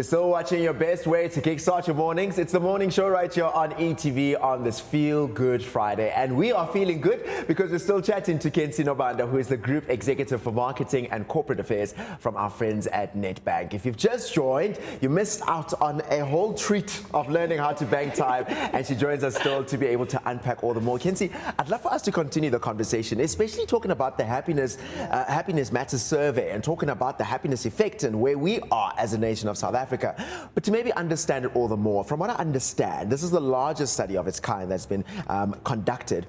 You're still watching your best way to kickstart your mornings. It's the morning show right here on ETV on this Feel Good Friday. And we are feeling good because we're still chatting to Khensani Nobanda, who is the Group Executive for Marketing and Corporate Affairs from our friends at Nedbank. If you've just joined, you missed out on a whole treat of learning how to bank time. And she joins us still to be able to unpack all the more. Khensani, I'd love for us to continue the conversation, especially talking about the Happiness Matters survey and talking about the happiness effect and where we are as a nation of South Africa, but to maybe understand it all the more. From what I understand, this is the largest study of its kind that's been conducted,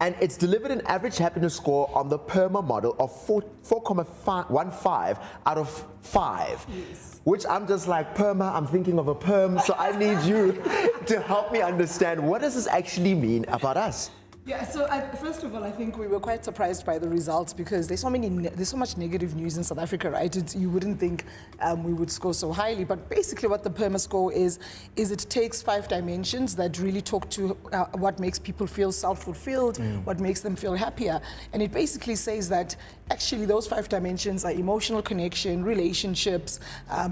and it's delivered an average happiness score on the PERMA model of 4.15 out of 5. Yes. Which I'm just like, PERMA, I'm thinking of a perm, so I need you to help me understand, what does this actually mean about us? Yeah, so first of all, I think we were quite surprised by the results because there's so much negative news in South Africa, right? You wouldn't think we would score so highly, but basically what the PERMA score is it takes 5 dimensions that really talk to what makes people feel self-fulfilled, what makes them feel happier, and it basically says that actually those 5 dimensions are emotional connection, relationships,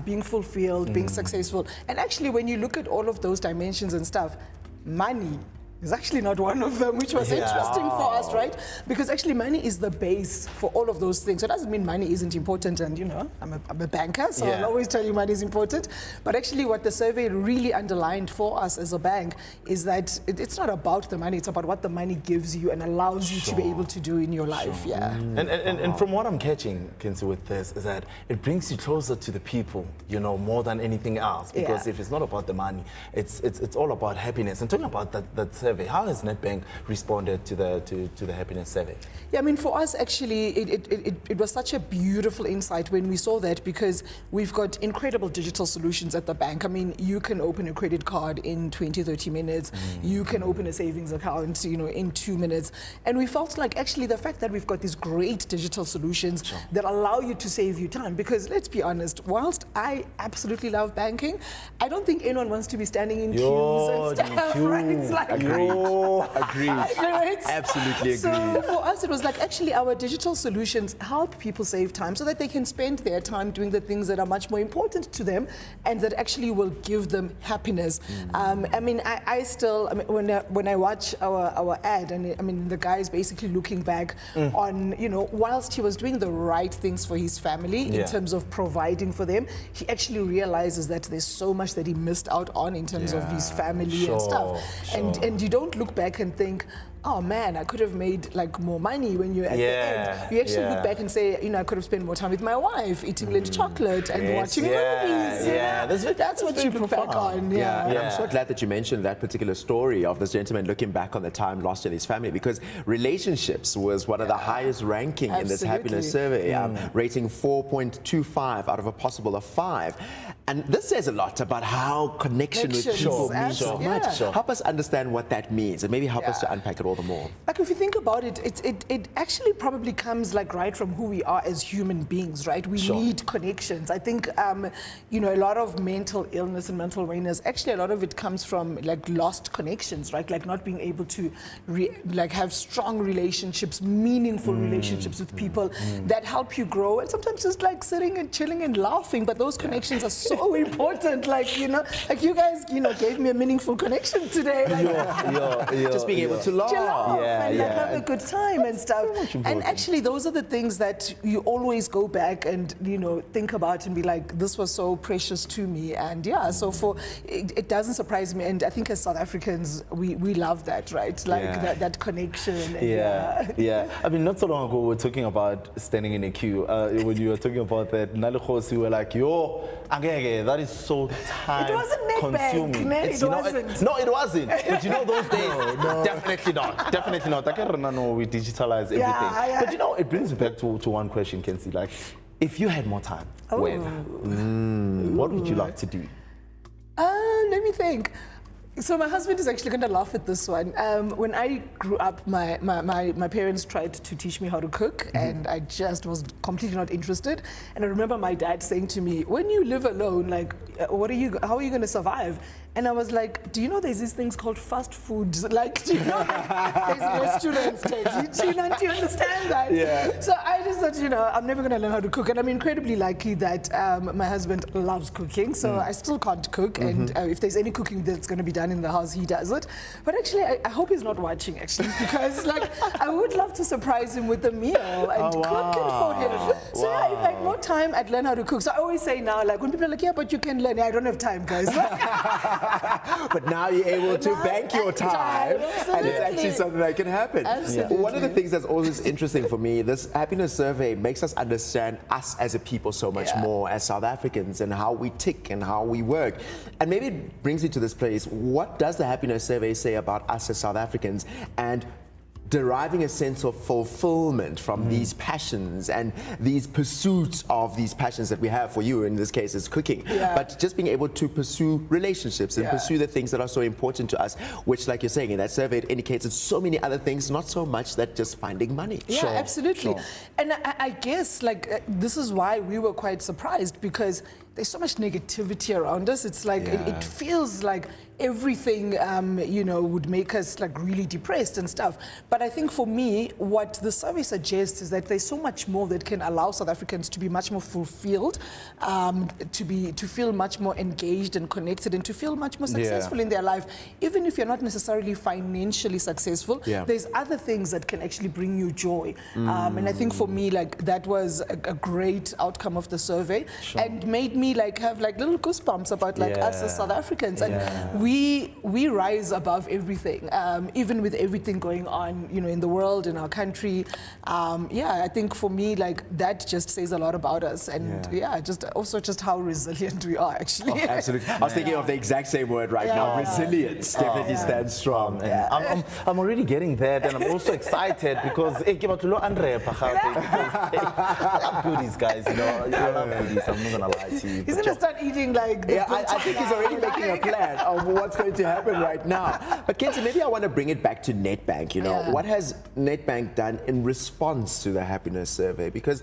being fulfilled, being successful, and actually when you look at all of those dimensions and stuff, money is actually not one of them, which was interesting for us, right? Because actually money is the base for all of those things. So it doesn't mean money isn't important, and you know, I'm a banker, so I'll always tell you money is important. But actually what the survey really underlined for us as a bank is that it's not about the money, it's about what the money gives you and allows you to be able to do in your life, And from what I'm catching, Khensani, with this, is that it brings you closer to the people, you know, more than anything else. Because if it's not about the money, it's all about happiness. And talking about that survey, how has Nedbank responded to the happiness survey? Yeah, I mean, for us, actually, it was such a beautiful insight when we saw that, because we've got incredible digital solutions at the bank. I mean, you can open a credit card in 20, 30 minutes. You can open a savings account, you know, in 2 minutes. And we felt like actually the fact that we've got these great digital solutions that allow you to save you time, because let's be honest, whilst I absolutely love banking, I don't think anyone wants to be standing in queues and stuff, right? It's like, Agreed. Right? Absolutely agree. So for us, it was like actually our digital solutions help people save time so that they can spend their time doing the things that are much more important to them and that actually will give them happiness. I mean, I still, I mean, when I watch our ad, and I mean, the guy is basically looking back on, you know, whilst he was doing the right things for his family in terms of providing for them, he actually realizes that there's so much that he missed out on in terms of his family and stuff. And you don't look back and think, oh man, I could have made like more money when you're at the end. You actually look back and say, you know, I could have spent more time with my wife, eating little chocolate and watching movies. That's what you look back on. And I'm so glad that you mentioned that particular story of this gentleman looking back on the time lost in his family, because relationships was one of the highest ranking in this happiness survey, rating 4.25 out of a possible of 5. And this says a lot about how connection with people means so much. Help us understand what that means and maybe help us to unpack it all the more. Like if you think about it, it actually probably comes like right from who we are as human beings, right? We need connections. I think, you know, a lot of mental illness and mental illness, actually a lot of it comes from like lost connections, right? Like not being able to like have strong relationships, meaningful relationships with people that help you grow. And sometimes just like sitting and chilling and laughing, but those connections are so important. Like, you know, like you guys, you know, gave me a meaningful connection today. Like, just being able to laugh. And like have a good time and stuff. And actually those are the things that you always go back and, you know, think about and be like, this was so precious to me. And so for it doesn't surprise me, and I think as South Africans we love that, right? Like that connection. And I mean, not so long ago we were talking about standing in a queue. When you were talking about that, Nalekhosi, we were like, yo, that is so time consuming. It wasn't. No, it wasn't. But you know those days, definitely not. Definitely not. I can't know we digitalize everything. But you know, it brings me back to one question, Khensani. Like, if you had more time, what would you like to do? Let me think. So my husband is actually going to laugh at this one. When I grew up, my parents tried to teach me how to cook, and I just was completely not interested. And I remember my dad saying to me, "When you live alone, like, how are you going to survive?" And I was like, do you know there's these things called fast food? Like, do you know there's restaurants, Ted? Do you understand that? Yeah. So I just thought, I'm never going to learn how to cook. And I'm incredibly lucky that my husband loves cooking, so I still can't cook. And if there's any cooking that's going to be done in the house, he does it. But actually, I hope he's not watching, actually, because like I would love to surprise him with a meal and cook it for him. So yeah, if I had more time, I'd learn how to cook. So I always say now, like when people are like, yeah, but you can learn. Yeah, I don't have time, guys. But now you're able to bank your time, and it's actually something that can happen. Absolutely. One of the things that's always interesting for me, this happiness survey makes us understand us as a people so much more as South Africans and how we tick and how we work. And maybe it brings me to this place. What does the happiness survey say about us as South Africans and deriving a sense of fulfillment from these passions and these pursuits of these passions that we have? For you, in this case, is cooking. But just being able to pursue relationships and pursue the things that are so important to us, which, like you're saying, in that survey, it indicates it's so many other things, not so much that just finding money. Yeah, absolutely. And I guess, like, this is why we were quite surprised, because there's so much negativity around us. It's like, it feels like everything, would make us like really depressed and stuff. But I think for me, what the survey suggests is that there's so much more that can allow South Africans to be much more fulfilled, to feel much more engaged and connected, and to feel much more successful in their life. Even if you're not necessarily financially successful, there's other things that can actually bring you joy. And I think for me, like, that was a great outcome of the survey, and made me like have like little goosebumps about like us as South Africans. And we rise above everything, even with everything going on, in the world, in our country. I think for me, like, that just says a lot about us, and just how resilient we are, actually. Oh, absolutely. I was thinking of the exact same word right now. Resilience definitely stands strong. I'm already getting that, and I'm also excited because I love goodies, guys. I love goodies. I'm not gonna lie to you. He's gonna start eating like. I think he's already making a plan of what's going to happen right now. But Khensani, maybe I want to bring it back to Nedbank. What has Nedbank done in response to the happiness survey? Because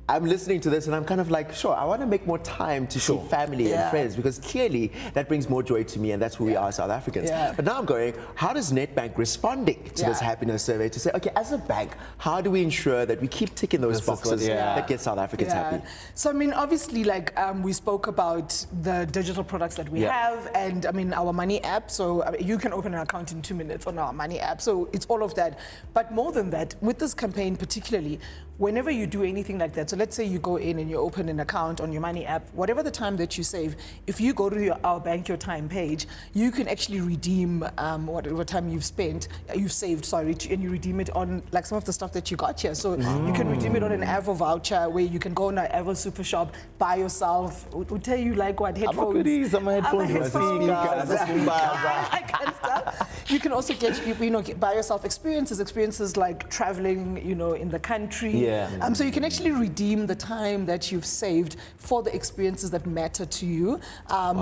I'm listening to this and I'm kind of like, sure, I want to make more time to see family and friends, because clearly that brings more joy to me, and that's who we are as South Africans. But now I'm going, how does Nedbank responding to this happiness survey to say, okay, as a bank, how do we ensure that we keep ticking those boxes that get South Africans happy? So, I mean, obviously, like, we spoke about the digital products that we have, and I mean, our money app. So you can open an account in 2 minutes on our money app. So it's all of that. But more than that, with this campaign particularly, whenever you do anything like that, so let's say you go in and you open an account on your money app, whatever the time that you save, if you go to our Bank Your Time page, you can actually redeem whatever time you've saved, and you redeem it on like some of the stuff that you got here. So you can redeem it on an Avo voucher, where you can go on an Avo super shop, buy yourself, we'll tell you like what, headphones. Some headphones. That kind of stuff. You can also get, buy yourself experiences like traveling, in the country. So you can actually redeem the time that you've saved for the experiences that matter to you,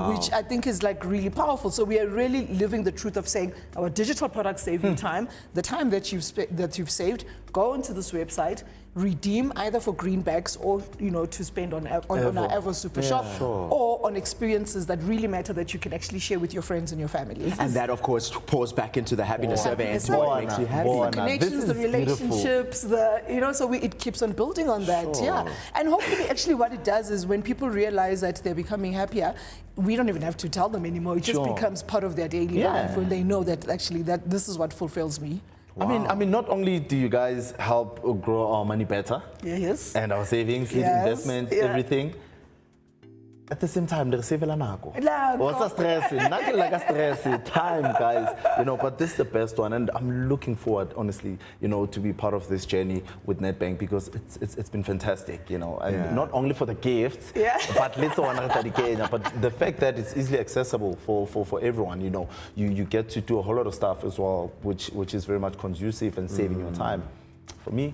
which I think is like really powerful. So we are really living the truth of saying our digital products save you time. The time that you've saved, go onto this website, redeem either for greenbacks or to spend on our Evo Super Shop, or on experiences that really matter, that you can actually share with your friends and your family. And that, of course, pours back into the happiness survey and what makes you happy. The connections, the relationships, so it keeps on building on that. And hopefully, actually, what it does is when people realize that they're becoming happier, we don't even have to tell them anymore. It just becomes part of their daily life when they know that actually that this is what fulfills me. I mean, not only do you guys help grow our money better, and our savings, investment, everything. At the same time, they're saving what's a stress? Nothing like a stress. Time, guys. But this is the best one, and I'm looking forward, honestly, to be part of this journey with Nedbank, because it's been fantastic, and not only for the gifts, but but the fact that it's easily accessible for everyone. You get to do a whole lot of stuff as well, which is very much conducive and saving your time. For me,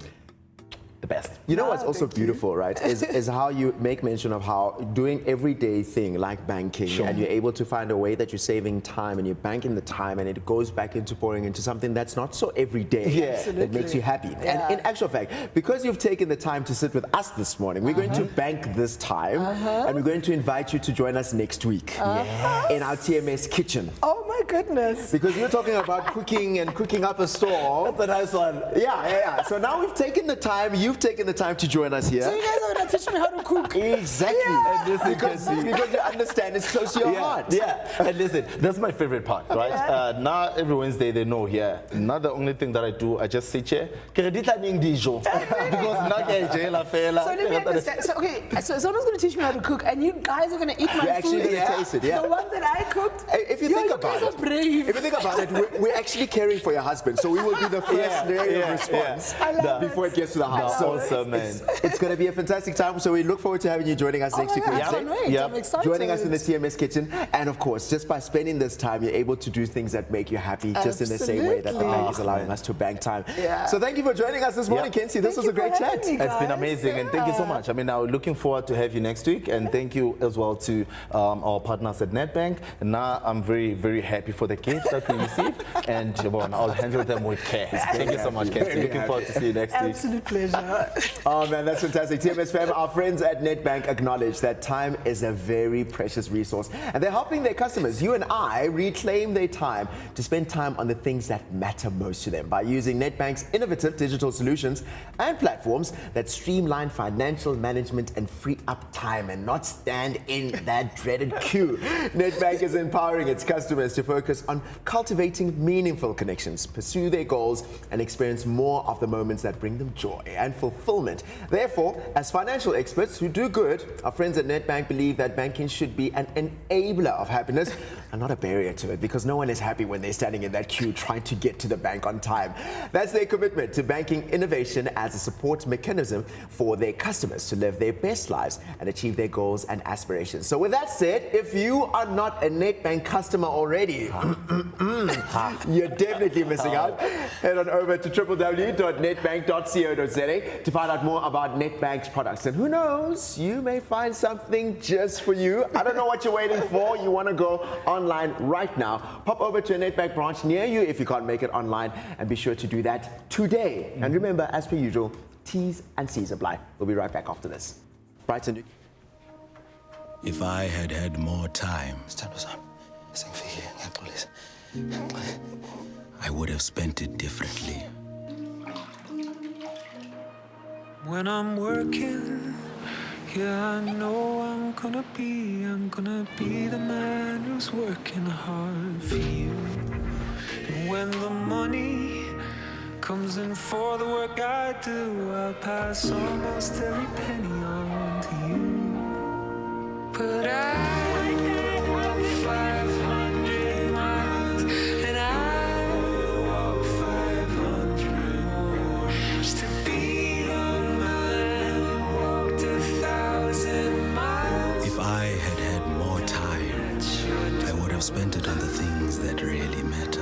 the best. You know what's Ah, also thank you. beautiful, right, is how you make mention of how doing everyday thing like banking, and you're able to find a way that you're saving time and you're banking the time and it goes back into pouring into something that's not so everyday that makes you happy. Yeah. And in actual fact, because you've taken the time to sit with us this morning, we're going to bank this time and we're going to invite you to join us next week in our TMS kitchen. Oh my goodness. Because you're talking about cooking and cooking up a store. That's a nice one. Yeah. So now we've taken the time, you've taken the time to join us here. So you guys are going to teach me how to cook? Exactly. Yeah. And listen, Because you understand it's close to your heart. Yeah, and listen, that's my favorite part, right? Now every Wednesday they know here. Not the only thing that I do, I just sit here. Because now So let me understand. So, okay, so someone's going to teach me how to cook, and you guys are going to eat my You're actually food. going to taste it, yeah. The one that I cooked. If you think you about guys it, are brave. if you think about it, we're actually caring for your husband, so we will be the first area of response I love before it gets to the house. So awesome, man. it's going to be a fantastic time. So we look forward to having you joining us next week. I Wednesday. can't wait. Yep. I'm excited. Joining us in the TMS kitchen, and of course, just by spending this time, you're able to do things that make you happy, just in the same way that the bank is allowing us to bank time. Yeah. So thank you for joining us this morning, Khensani. This Thank was you a great for having chat. me, It's been guys. amazing, and thank you so much. I mean, I'm looking forward to have you next week, and thank you as well to our partners at Nedbank. And now I'm very, very happy for the gifts that we received, and well, I'll handle them with care. Thank you so much, Khensani. Looking forward to see you next week. Absolute pleasure. Oh man, that's fantastic. TMS fam, our friends at Nedbank acknowledge that time is a very precious resource, and they're helping their customers, you and I, reclaim their time to spend time on the things that matter most to them by using Nedbank's innovative digital solutions and platforms that streamline financial management and free up time and not stand in that dreaded queue. Nedbank is empowering its customers to focus on cultivating meaningful connections, pursue their goals, and experience more of the moments that bring them joy and fulfillment. Therefore, as financial experts who do good, our friends at Nedbank believe that banking should be an enabler of happiness and not a barrier to it, because no one is happy when they're standing in that queue trying to get to the bank on time. That's their commitment to banking innovation as a support mechanism for their customers to live their best lives and achieve their goals and aspirations. So with that said, if you are not a Nedbank customer already, you're definitely missing out. Head on over to www.nedbank.co.za to find out more about Nedbank's products. And who knows, you may find something just for you. I don't know what you're waiting for. You want to go online right now. Pop over to a Nedbank branch near you if you can't make it online, and be sure to do that today. And remember, as per usual, T's and C's apply. We'll be right back after this. Brighton. If I had had more time, I would have spent it differently. When I'm working, yeah, I know I'm gonna be the man who's working hard for you. And when the money comes in for the work I do, I'll pass almost every penny on to you. But I walk 500 miles, and I walk 500 more, just to be the man who walked 1,000 miles. If I had had more time, I would have spent it on the things that really matter.